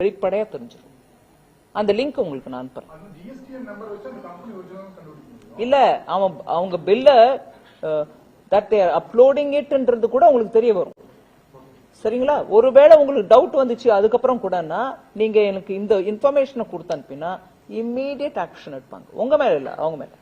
வெளிப்படையா தெரிஞ்சிடும். அந்த லிங்க் உங்களுக்கு நான் அனுப்புறேன். இல்ல அவங்க பில்ல தட் தே ஆர் அப்லோடிங் இட்ன்றது கூட உங்களுக்கு தெரிய வரும். சரிங்களா? ஒருவேளை உங்களுக்கு டவுட் வந்துச்சு அதுக்கப்புறம் கூடனா நீங்க எனக்கு இந்த இன்ஃபர்மேஷனை கொடுத்து அனுப்பினா இம்மீடியட் ஆக்ஷன் எடுப்பாங்க. உங்க மேல இல்ல, அவங்க மேல.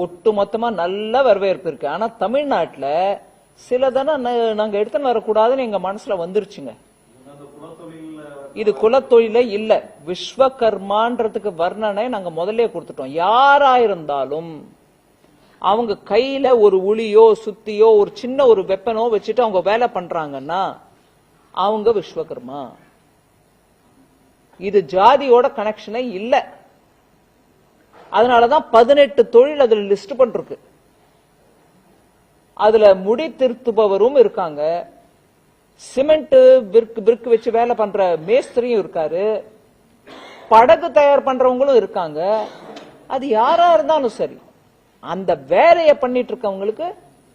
ஒட்டுமொத்தமா நல்ல வரவேற்பு இருக்கு. ஆனா தமிழ்நாட்டுல சிலதானே நாங்க எடுத்துன்னு வரக்கூடாதுன்னு எங்க மனசுல வந்துருச்சுங்க. இது குலத்தொழில இல்ல, விஸ்வகர்மான்றதுக்கு வர்ணனை நாங்க முதல்ல கொடுத்துட்டோம். யாரா இருந்தாலும் அவங்க கையில ஒரு உளியோ சுத்தியோ ஒரு சின்ன ஒரு வெப்பனோ வச்சுட்டு அவங்க வேலை பண்றாங்கன்னா அவங்க விஸ்வகர்மா. இது ஜாதியோட கனெக்ஷனே இல்ல. அதனாலதான் 18 தொழில் அதுல லிஸ்ட் பண்றது. அதுல முடி திருத்துபவரும் இருக்காங்க, சிமெண்ட் பிரிக் வச்சு வேலை பண்ற மேஸ்திரியும் இருக்காரு, படகு தயார் பண்றவங்களும் இருக்காங்க. அது யாரா இருந்தாலும் சரி, அந்த வேலையை பண்ணிட்டு இருக்கவங்களுக்கு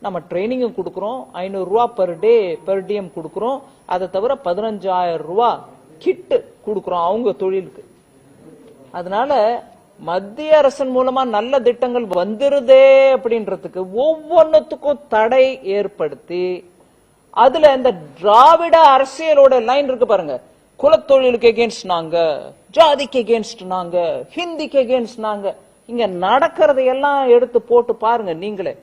நம்ம ட்ரைனிங்கும் கொடுக்கறோம். 500 ரூபாய் பெர் டே பெர் டிஎம் கொடுக்கறோம். அதை தவிர 15,000 ரூபாய் கிட்டு கொடுக்கறோம் அவங்க தொழிலுக்கு. அதனால மத்திய அரசின் மூலமா நல்ல திட்டங்கள் வந்துருதே அப்படின்றதுக்கு ஒவ்வொன்னுத்துக்கும் தடை ஏற்படுத்தி அதுல இந்த திராவிட அரசியலோட லைன் இருக்கு பாருங்க. குலத்தொழிலுக்கு எகேன்ஸ்ட் நாங்க, ஜாதிக்கு எகேன்ஸ்ட் நாங்க, ஹிந்திக்கு எகேன்ஸ்ட் நாங்க. இங்க நடக்கிறதையெல்லாம் எடுத்து போட்டு பாருங்க நீங்களே.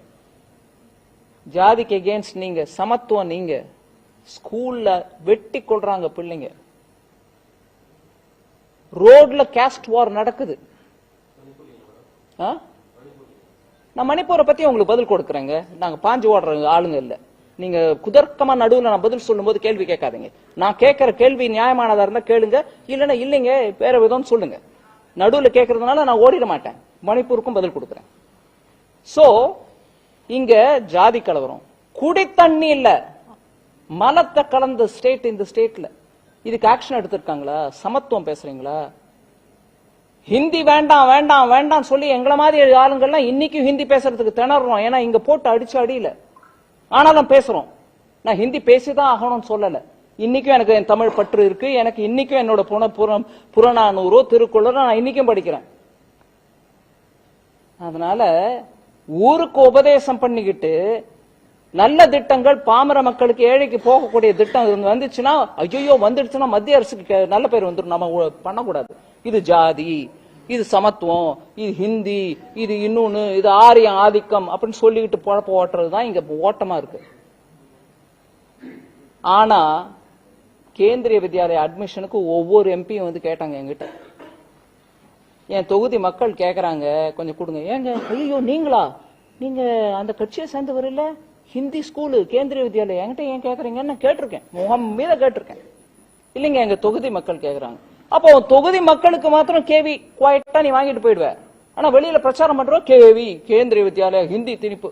ஜாதிக்கு எகேன்ஸ்ட் நீங்க, சமத்துவம் நீங்க. ஸ்கூல்ல வெட்டி கொள்றாங்க பிள்ளைங்க, ரோட்ல காஸ்ட் வார் நடக்குது. நான் மணிப்பூரை பத்தி உங்களுக்கு பதில் கொடுக்கறேங்க. நாங்க பாஞ்சு ஓடுற ஆளுங்க இல்ல. நீங்க குதர்க்கமா நடுவுல நான் பதில் சொல்லும் போது கேள்வி கேட்காதீங்க. நான் கேட்கிற கேள்வி நியாயமானதா இருந்தா கேளுங்க, இல்லன்னா இல்லைங்க வேற விதம் சொல்லுங்க. நடுவுல கேட்கறதுனால நான் ஓடிட மாட்டேன். மணிப்பூருக்கும் பதில் கொடுக்கறேன். சோ இங்க ஜாதி கலவரம், குடி தண்ணி இல்ல மலத்தை கலந்த ஸ்டேட் இந்த ஸ்டேட்ல. இதுக்கு ஆக்ஷன் எடுத்திருக்காங்களா? சமத்துவம் பேசுறீங்களா? ஹிந்தி வேண்டாம் வேண்டாம் வேண்டாம் சொல்லி எங்களை மாதிரி ஆளுங்கள்லாம் இன்னைக்கும் ஹிந்தி பேசுறதுக்கு திணறோம். ஏன்னா இங்க போட்டு அடிச்சு அடியில ஆனாலும் பேசுறோம். நான் ஹிந்தி பேசிதான் ஆகணும்னு சொல்லல. இன்னைக்கும் எனக்கு என் தமிழ் பற்று இருக்கு. எனக்கு இன்னைக்கும் என்னோட புறநானூறோ திருக்குறளோ நான் இன்னைக்கும் படிக்கிறேன். அதனால ஊருக்கு உபதேசம் பண்ணிக்கிட்டு நல்ல திட்டங்கள் பாமர மக்களுக்கு ஏழைக்கு போகக்கூடிய திட்டம் வந்துச்சுன்னா ஐயோ வந்துடுச்சுன்னா மத்திய அரசுக்கு நல்ல பேர் வந்துடும். நம்ம பண்ணக்கூடாது. இது ஜாதி, இது சமத்துவம், இது ஹிந்தி, இது இன்னொன்னு, இது ஆரிய ஆதிக்கம் அப்படின்னு சொல்லிக்கிட்டு பொழப்ப ஓட்டுறதுதான் இங்க ஓட்டமா இருக்கு. ஆனா கேந்திரிய வித்யாலயா அட்மிஷனுக்கு ஒவ்வொரு எம்பியும் வந்து கேட்டாங்க என்கிட்ட. என் தொகுதி மக்கள் கேக்குறாங்க கொஞ்சம் கொடுங்க. ஏங்க ஐயோ நீங்களா, நீங்க அந்த கட்சியை சேர்ந்தவர் இல்ல, ஹிந்தி ஸ்கூலு கேந்திரிய வித்யாலயா என்கிட்ட ஏன் கேக்குறீங்கன்னு கேட்டிருக்கேன். முகம் மீத கேட்டிருக்கேன். இல்லைங்க எங்க தொகுதி மக்கள் கேக்குறாங்க. அப்போ தொகுதி மக்களுக்கு மாத்திரம் கேவி குவாய்ட்டா நீ வாங்கிட்டு போயிடுவ. ஆனா வெளியில பிரச்சாரம் பண்றோம் கேவி கேந்திரிய வித்யாலயா ஹிந்தி திணிப்பு.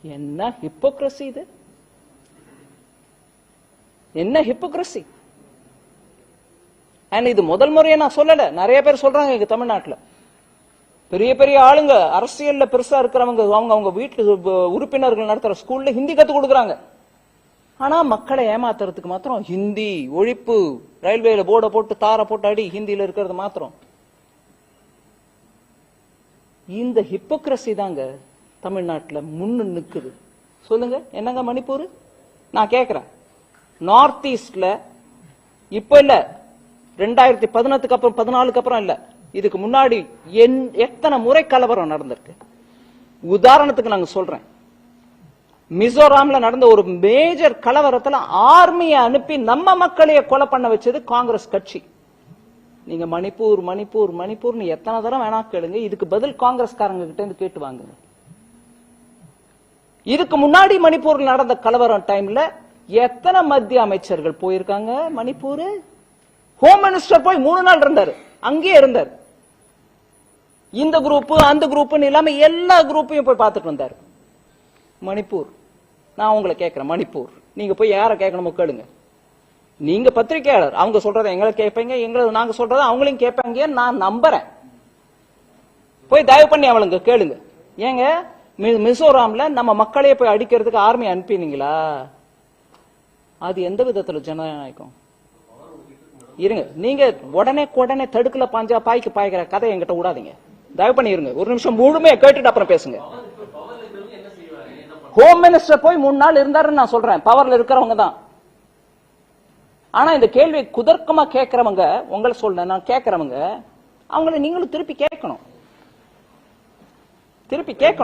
என்ன ஹிப்போக்ரசி இது? என்ன ஹிப்போக்ரசி? இது முதல் முறையை நான் சொல்லல, நிறைய பேர் சொல்றாங்க எங்க தமிழ்நாட்டுல. பெரிய பெரிய ஆளுங்க அரசியல்ல பெருசா இருக்கிறவங்க அவங்க வீட்டு உறுப்பினர்கள் நடத்துற ஸ்கூல்ல ஹிந்தி கத்து கொடுக்கறாங்க. ஆனா மக்களை ஏமாத்துறதுக்கு மாத்திரம் ஹிந்தி ஒழிப்பு, ரயில்வேல போர்டை போட்டு தார போட்டு அடி, ஹிந்தியில இருக்கிறது மாத்திரம். இந்த ஹிப்போக்ரசி தாங்க தமிழ்நாட்டுல முன்னு நிக்குது. சொல்லுங்க என்னங்க மணிப்பூர்? நான் கேக்குறேன், நார்த் ஈஸ்ட்ல இப்ப இல்ல 2018 அப்புறம் 14 அப்புறம் இல்ல, இதுக்கு முன்னாடி எத்தனை முறை கலவரம் நடந்திருக்கு. உதாரணத்துக்கு நாங்க சொல்றேன், மிசோராம்ல நடந்த ஒரு மேஜர் கலவரத்துல ஆர்மியை அனுப்பி நம்ம மக்களையே கொலை பண்ண வச்சது காங்கிரஸ் கட்சி. நீங்க மணிப்பூர் மணிப்பூர் மணிப்பூர்னு எத்தனை தரம் வேணா கேளுங்க, இதுக்கு பதில் காங்கிரஸ்காரங்க கிட்ட இருந்து கேட்டு வாங்குங்க. இதுக்கு முன்னாடி மணிப்பூர்ல நடந்த கலவரம் டைம்ல எத்தனை மத்திய அமைச்சர்கள் போயிருக்காங்க மணிப்பூர்? ஹோம் மினிஸ்டர் போய் 3 நாள் இருந்தாரு, அங்கேயே இருந்தார். இந்த குரூப் அந்த குரூப்னு இல்லாம எல்லா குரூப்பையும் போய் பார்த்துட்டு வந்தாரு. மணிப்பூர் நான் உங்களை கேட்கிறேன், மணிப்பூர் நீங்க போய் யார கேட்கணுமோ கேளுங்க. நீங்க பத்திரிகையாளர், அவங்க சொல்றதை எங்களை கேட்பீங்க, எங்களை நாங்க சொல்றதை அவங்களையும் கேட்பாங்க, நான் நம்புறேன். போய் தயவு பண்ணி அவளுங்க கேளுங்க. ஏங்க மிசோராம்ல நம்ம மக்களையே போய் அடிக்கிறதுக்கு ஆர்மி அனுப்பினீங்களா? அது எந்த விதத்துல ஜனநாயகம்? இருங்க, நீங்க உடனே தடுக்கல பாஞ்சா பாய்க்கு பாய்க்கிற கதை என்கிட்ட விடாதீங்க. தயவு பண்ணி இருங்க, ஒரு நிமிஷம் முழுமையா கேட்டுட்டு அப்புறம் பேசுங்க. ஹோம் மினிஸ்டர் போய் 3 நாள் இருந்தாருன்னு நான் சொல்றேன், பவர்ல இருக்கிறவங்க தான். ஆனா இந்த கேள்வி குதர்க்கமா கேட்கிறவங்க, உங்களை சொல்ல நான் கேட்கிறவங்க, அவங்களை நீங்களும் திருப்பி கேட்கணும்.